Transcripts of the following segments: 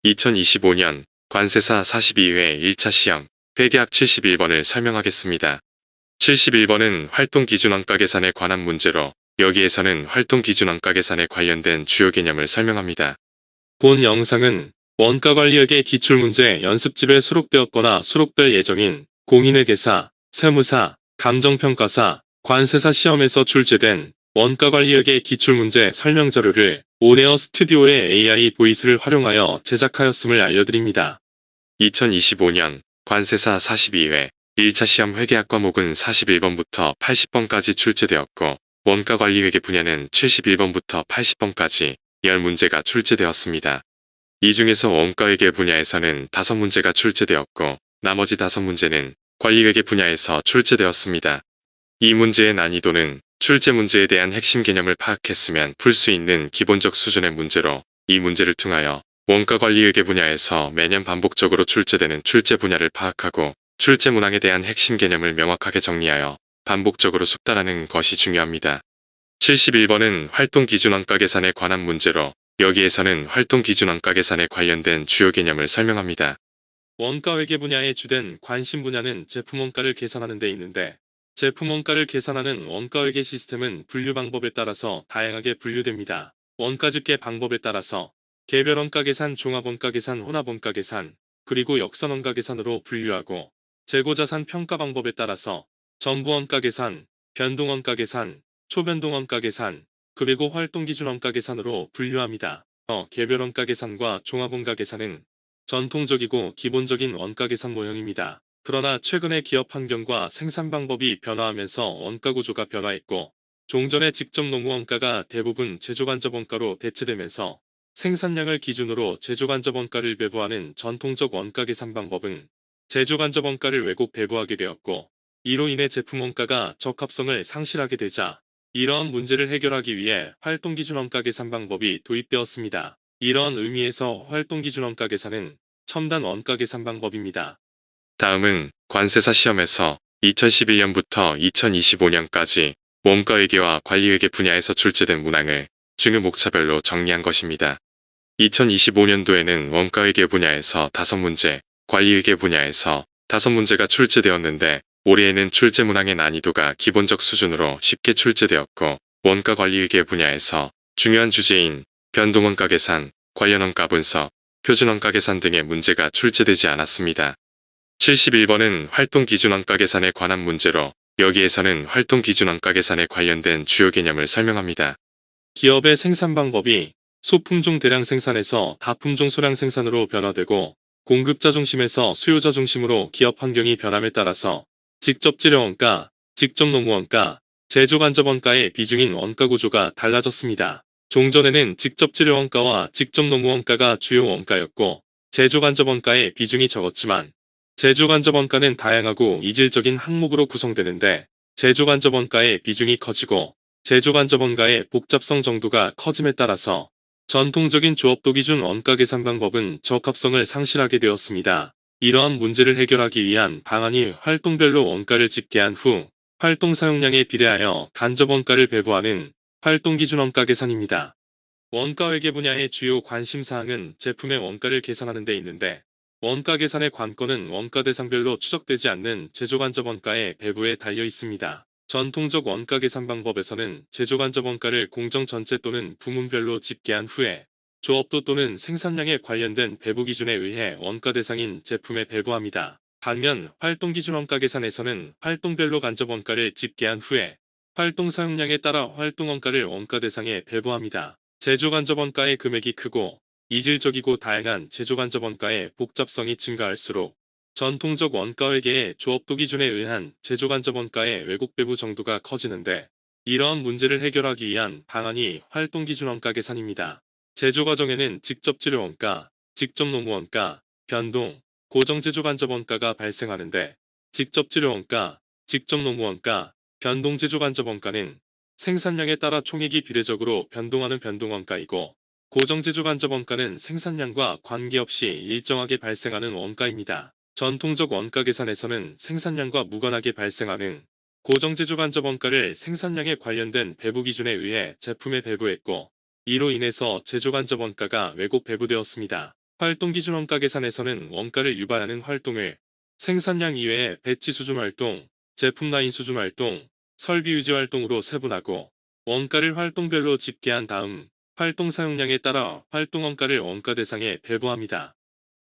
2025년 관세사 42회 1차 시험 회계학 71번을 설명하겠습니다. 71번은 활동기준원가 계산에 관한 문제로 여기에서는 활동기준원가 계산에 관련된 주요 개념을 설명합니다. 본 영상은 원가관리회계 기출문제 연습집에 수록되었거나 수록될 예정인 공인회계사, 세무사, 감정평가사, 관세사 시험에서 출제된 원가관리회계 기출문제 설명자료를 온에어 스튜디오의 AI 보이스를 활용하여 제작하였음을 알려드립니다. 2025년 관세사 42회 1차 시험 회계학 과목은 41번부터 80번까지 출제되었고 원가관리회계 분야는 71번부터 80번까지 10문제가 출제되었습니다. 이 중에서 원가회계 분야에서는 5문제가 출제되었고 나머지 5문제는 관리회계 분야에서 출제되었습니다. 이 문제의 난이도는 출제 문제에 대한 핵심 개념을 파악했으면 풀 수 있는 기본적 수준의 문제로 이 문제를 통하여 원가관리회계 분야에서 매년 반복적으로 출제되는 출제 분야를 파악하고 출제 문항에 대한 핵심 개념을 명확하게 정리하여 반복적으로 숙달하는 것이 중요합니다. 71번은 활동기준원가 계산에 관한 문제로 여기에서는 활동기준원가 계산에 관련된 주요 개념을 설명합니다. 원가회계 원가회계 분야의 주된 관심 분야는 제품원가를 계산하는 데 있는데 제품원가를 계산하는 원가회계 시스템은 분류 방법에 따라서 다양하게 분류됩니다. 원가 집계 방법에 따라서 개별원가 계산, 종합원가 계산, 혼합원가 계산, 그리고 역선원가 계산으로 분류하고 재고자산 평가 방법에 따라서 전부원가 계산, 변동원가 계산, 초변동원가 계산, 그리고 활동기준원가 계산으로 분류합니다. 개별원가 계산과 종합원가 계산은 전통적이고 기본적인 원가 계산 모형입니다. 그러나 최근에 기업 환경과 생산 방법이 변화하면서 원가 구조가 변화했고 종전의 직접 노무원가가 대부분 제조간접원가로 대체되면서 생산량을 기준으로 제조간접원가를 배부하는 전통적 원가 계산 방법은 제조간접원가를 왜곡 배부하게 되었고 이로 인해 제품원가가 적합성을 상실하게 되자 이러한 문제를 해결하기 위해 활동기준원가 계산 방법이 도입되었습니다. 이러한 의미에서 활동기준원가 계산은 첨단 원가 계산 방법입니다. 다음은 관세사 시험에서 2011년부터 2025년까지 원가회계와 관리회계 분야에서 출제된 문항을 중요 목차별로 정리한 것입니다. 2025년도에는 원가회계 분야에서 5문제, 관리회계 분야에서 5문제가 출제되었는데 올해에는 출제 문항의 난이도가 기본적 수준으로 쉽게 출제되었고 원가관리회계 분야에서 중요한 주제인 변동원가 계산, 관련원가 분석, 표준원가 계산 등의 문제가 출제되지 않았습니다. 71번은 활동기준원가 계산에 관한 문제로 여기에서는 활동기준원가 계산에 관련된 주요 개념을 설명합니다. 기업의 생산 방법이 소품종 대량 생산에서 다품종 소량 생산으로 변화되고 공급자 중심에서 수요자 중심으로 기업 환경이 변함에 따라서 직접 재료원가, 직접 노무원가, 제조간접원가의 비중인 원가 구조가 달라졌습니다. 종전에는 직접 재료원가와 직접 노무원가가 주요 원가였고 제조간접원가의 비중이 적었지만 제조간접원가는 다양하고 이질적인 항목으로 구성되는데 제조간접원가의 비중이 커지고 제조간접원가의 복잡성 정도가 커짐에 따라서 전통적인 조업도 기준 원가 계산 방법은 적합성을 상실하게 되었습니다. 이러한 문제를 해결하기 위한 방안이 활동별로 원가를 집계한 후 활동 사용량에 비례하여 간접원가를 배부하는 활동기준원가 계산입니다. 원가회계 분야의 주요 관심사항은 제품의 원가를 계산하는 데 있는데 원가 계산의 관건은 원가 대상별로 추적되지 않는 제조간접원가의 배부에 달려 있습니다. 전통적 원가 계산 방법에서는 제조간접원가를 공정 전체 또는 부문별로 집계한 후에 조업도 또는 생산량에 관련된 배부 기준에 의해 원가 대상인 제품에 배부합니다. 반면 활동기준원가 계산에서는 활동별로 간접원가를 집계한 후에 활동 사용량에 따라 활동원가를 원가 대상에 배부합니다. 제조간접원가의 금액이 크고 이질적이고 다양한 제조간접원가의 복잡성이 증가할수록 전통적 원가회계의 조업도 기준에 의한 제조간접원가의 왜곡 배부 정도가 커지는데 이러한 문제를 해결하기 위한 방안이 활동기준원가 계산입니다. 제조 과정에는 직접 재료원가, 직접 노무원가, 변동, 고정제조간접원가가 발생하는데 직접 재료원가, 직접 노무원가, 변동 제조간접원가는 생산량에 따라 총액이 비례적으로 변동하는 변동원가이고 고정제조간접원가는 생산량과 관계없이 일정하게 발생하는 원가입니다. 전통적 원가 계산에서는 생산량과 무관하게 발생하는 고정제조간접원가를 생산량에 관련된 배부 기준에 의해 제품에 배부했고 이로 인해서 제조간접원가가 왜곡 배부되었습니다. 활동기준 원가 계산에서는 원가를 유발하는 활동을 생산량 이외의 배치 수준 활동, 제품 라인 수준 활동, 설비 유지 활동으로 세분하고 원가를 활동별로 집계한 다음 활동 사용량에 따라 활동 원가를 원가 대상에 배부합니다.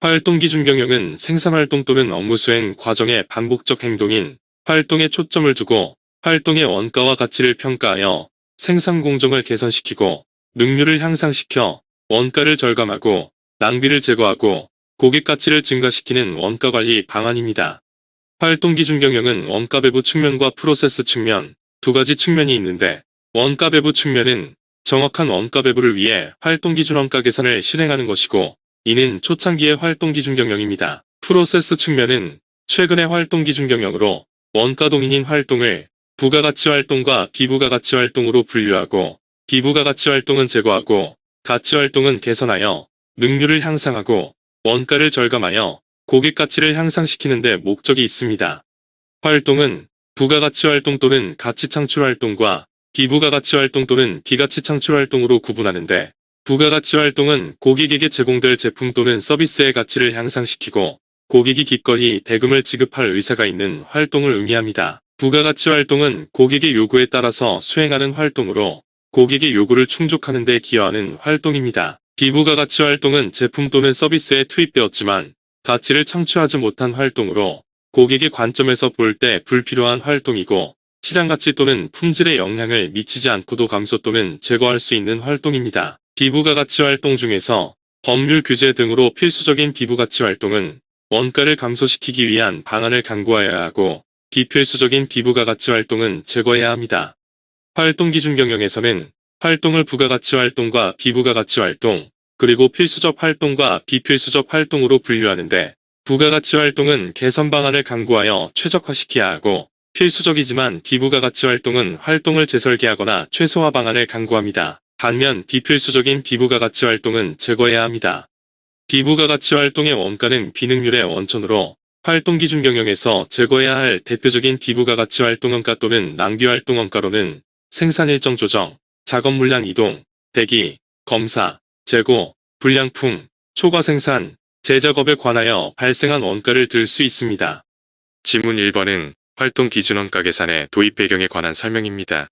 활동기준 경영은 생산활동 또는 업무 수행 과정의 반복적 행동인 활동에 초점을 두고 활동의 원가와 가치를 평가하여 생산 공정을 개선시키고 능률을 향상시켜 원가를 절감하고 낭비를 제거하고 고객 가치를 증가시키는 원가 관리 방안입니다. 활동 기준 경영은 원가 배부 측면과 프로세스 측면 두 가지 측면이 있는데 원가 배부 측면은 정확한 원가 배부를 위해 활동 기준 원가 계산을 실행하는 것이고 이는 초창기의 활동 기준 경영입니다. 프로세스 측면은 최근의 활동 기준 경영으로 원가 동인인 활동을 부가가치 활동과 비부가가치 활동으로 분류하고 비부가가치 활동은 제거하고 가치 활동은 개선하여 능률을 향상하고 원가를 절감하여 고객 가치를 향상시키는 데 목적이 있습니다. 활동은 부가가치 활동 또는 가치 창출 활동과 비부가가치 활동 또는 비가치 창출 활동으로 구분하는데 부가가치 활동은 고객에게 제공될 제품 또는 서비스의 가치를 향상시키고 고객이 기꺼이 대금을 지급할 의사가 있는 활동을 의미합니다. 부가가치 활동은 고객의 요구에 따라서 수행하는 활동으로 고객의 요구를 충족하는 데 기여하는 활동입니다. 비부가가치 활동은 제품 또는 서비스에 투입되었지만 가치를 창출하지 못한 활동으로 고객의 관점에서 볼 때 불필요한 활동이고 시장가치 또는 품질에 영향을 미치지 않고도 감소 또는 제거할 수 있는 활동입니다. 비부가가치 활동 중에서 법률 규제 등으로 필수적인 비부가치 활동은 원가를 감소시키기 위한 방안을 강구하여야 하고 비필수적인 비부가가치 활동은 제거해야 합니다. 활동기준 경영에서는 활동을 부가가치 활동과 비부가가치 활동, 그리고 필수적 활동과 비필수적 활동으로 분류하는데 부가가치 활동은 개선 방안을 강구하여 최적화시켜야 하고 필수적이지만 비부가가치 활동은 활동을 재설계하거나 최소화 방안을 강구합니다. 반면 비필수적인 비부가가치 활동은 제거해야 합니다. 비부가가치 활동의 원가는 비능률의 원천으로 활동기준 경영에서 제거해야 할 대표적인 비부가가치 활동 원가 또는 낭비 활동 원가로는 생산 일정 조정, 작업 물량 이동, 대기, 검사, 재고, 불량품, 초과 생산, 재작업에 관하여 발생한 원가를 들 수 있습니다. 지문 1번은 활동 기준 원가 계산의 도입 배경에 관한 설명입니다.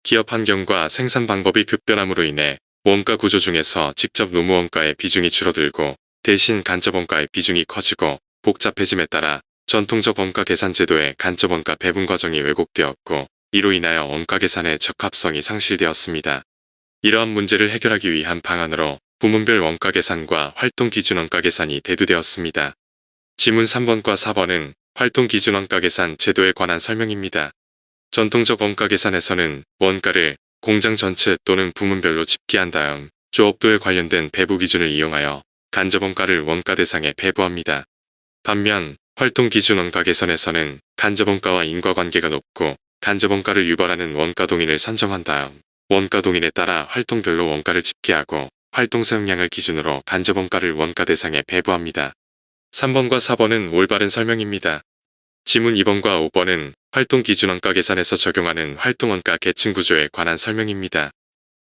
기업 환경과 생산 방법이 급변함으로 인해 원가 구조 중에서 직접 노무 원가의 비중이 줄어들고 대신 간접 원가의 비중이 커지고 복잡해짐에 따라 전통적 원가 계산 제도의 간접 원가 배분 과정이 왜곡되었고 이로 인하여 원가 계산의 적합성이 상실되었습니다. 이러한 문제를 해결하기 위한 방안으로 부문별 원가 계산과 활동 기준 원가 계산이 대두되었습니다. 지문 3번과 4번은 활동 기준 원가 계산 제도에 관한 설명입니다. 전통적 원가 계산에서는 원가를 공장 전체 또는 부문별로 집계한 다음 조업도에 관련된 배부 기준을 이용하여 간접 원가를 원가 대상에 배부합니다. 반면 활동 기준 원가 계산에서는 간접 원가와 인과관계가 높고 간접 원가를 유발하는 원가 동인을 선정한 다음 원가 동인에 따라 활동별로 원가를 집계하고 활동 사용량을 기준으로 간접 원가를 원가 대상에 배부합니다. 3번과 4번은 올바른 설명입니다. 지문 2번과 5번은 활동 기준 원가 계산에서 적용하는 활동 원가 계층 구조에 관한 설명입니다.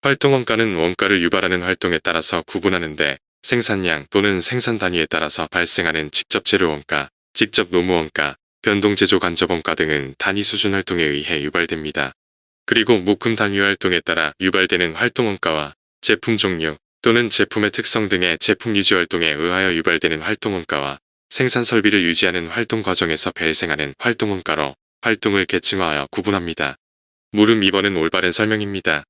활동 원가는 원가를 유발하는 활동에 따라서 구분하는데 생산량 또는 생산 단위에 따라서 발생하는 직접 재료 원가, 직접 노무 원가, 변동 제조 간접 원가 등은 단위 수준 활동에 의해 유발됩니다. 그리고 묶음 단위 활동에 따라 유발되는 활동 원가와 제품 종류 또는 제품의 특성 등의 제품 유지 활동에 의하여 유발되는 활동 원가와 생산 설비를 유지하는 활동 과정에서 발생하는 활동 원가로 활동을 계층화하여 구분합니다. 물음 2번은 올바른 설명입니다.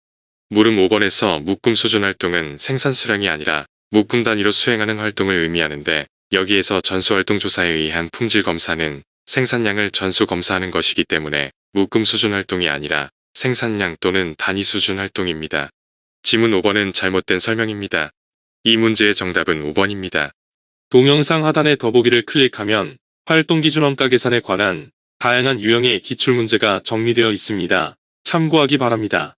물음 5번에서 묶음 수준 활동은 생산 수량이 아니라 묶음 단위로 수행하는 활동을 의미하는데 여기에서 전수활동 조사에 의한 품질 검사는 생산량을 전수 검사하는 것이기 때문에 묶음 수준 활동이 아니라 생산량 또는 단위 수준 활동입니다. 지문 5번은 잘못된 설명입니다. 이 문제의 정답은 5번입니다. 동영상 하단의 더보기를 클릭하면 활동기준 원가 계산에 관한 다양한 유형의 기출문제가 정리되어 있습니다. 참고하기 바랍니다.